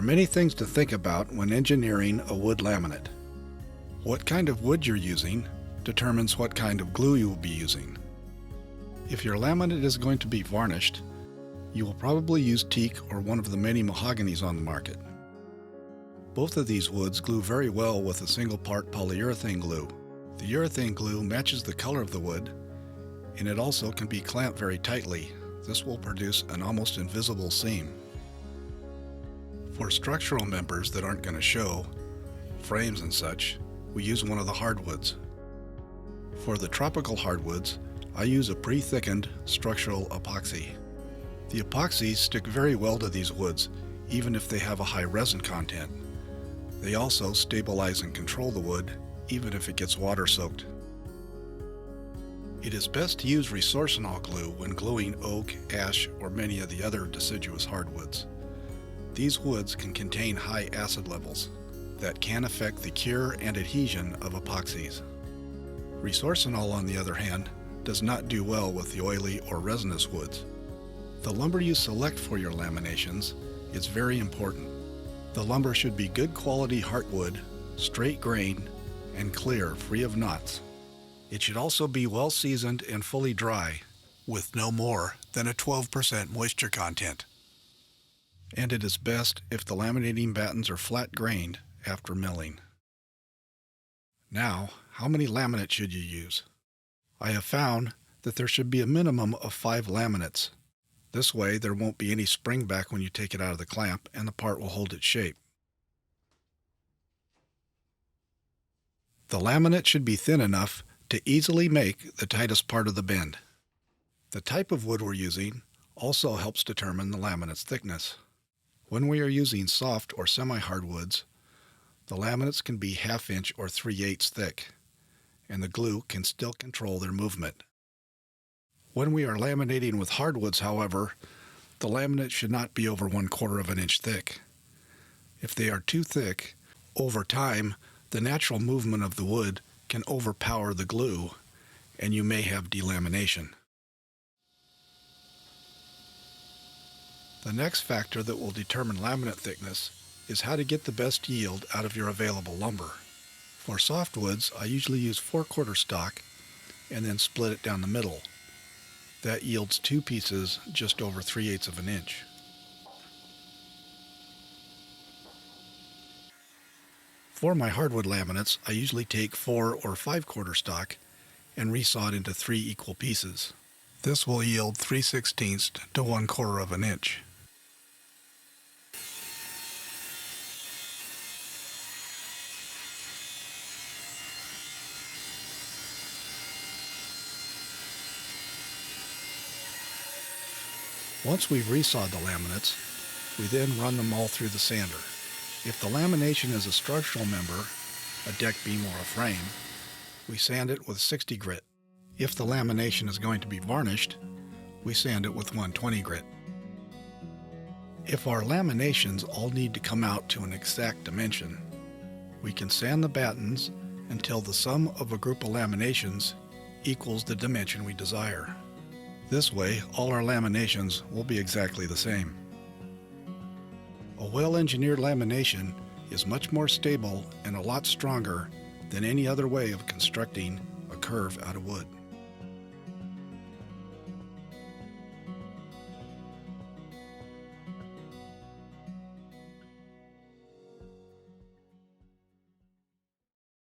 are many things to think about when engineering a wood laminate. What kind of wood you're using determines what kind of glue you will be using. If your laminate is going to be varnished, you will probably use teak or one of the many mahoganies on the market. Both of these woods glue very well with a single-part polyurethane glue. The urethane glue matches the color of the wood, and it also can be clamped very tightly. This will produce an almost invisible seam. For structural members that aren't going to show, frames and such, we use one of the hardwoods. For the tropical hardwoods, I use a pre-thickened structural epoxy. The epoxies stick very well to these woods, even if they have a high resin content. They also stabilize and control the wood, even if it gets water soaked. It is best to use resorcinol glue when gluing oak, ash, or many of the other deciduous hardwoods. These woods can contain high acid levels that can affect the cure and adhesion of epoxies. Resorcinol, on the other hand, does not do well with the oily or resinous woods. The lumber you select for your laminations is very important. The lumber should be good quality heartwood, straight grain, and clear, free of knots. It should also be well seasoned and fully dry, with no more than a 12% moisture content. And it is best if the laminating battens are flat grained after milling. Now, how many laminates should you use? I have found that there should be a minimum of 5 laminates. This way there won't be any spring back when you take it out of the clamp, and the part will hold its shape. The laminate should be thin enough to easily make the tightest part of the bend. The type of wood we're using also helps determine the laminate's thickness. When we are using soft or semi-hardwoods, the laminates can be 1/2 inch or 3/8 thick, and the glue can still control their movement. When we are laminating with hardwoods, however, the laminate should not be over 1/4 inch thick. If they are too thick, over time, the natural movement of the wood can overpower the glue, and you may have delamination. The next factor that will determine laminate thickness is how to get the best yield out of your available lumber. For softwoods, I usually use 4/4 stock and then split it down the middle. That yields 2 pieces just over 3/8 inch. For my hardwood laminates, I usually take 4 or 5/4 stock and resaw it into 3 equal pieces. This will yield 3/16 to 1/4 inch. Once we've resawed the laminates, we then run them all through the sander. If the lamination is a structural member, a deck beam or a frame, we sand it with 60 grit. If the lamination is going to be varnished, we sand it with 120 grit. If our laminations all need to come out to an exact dimension, we can sand the battens until the sum of a group of laminations equals the dimension we desire. This way, all our laminations will be exactly the same. A well-engineered lamination is much more stable and a lot stronger than any other way of constructing a curve out of wood.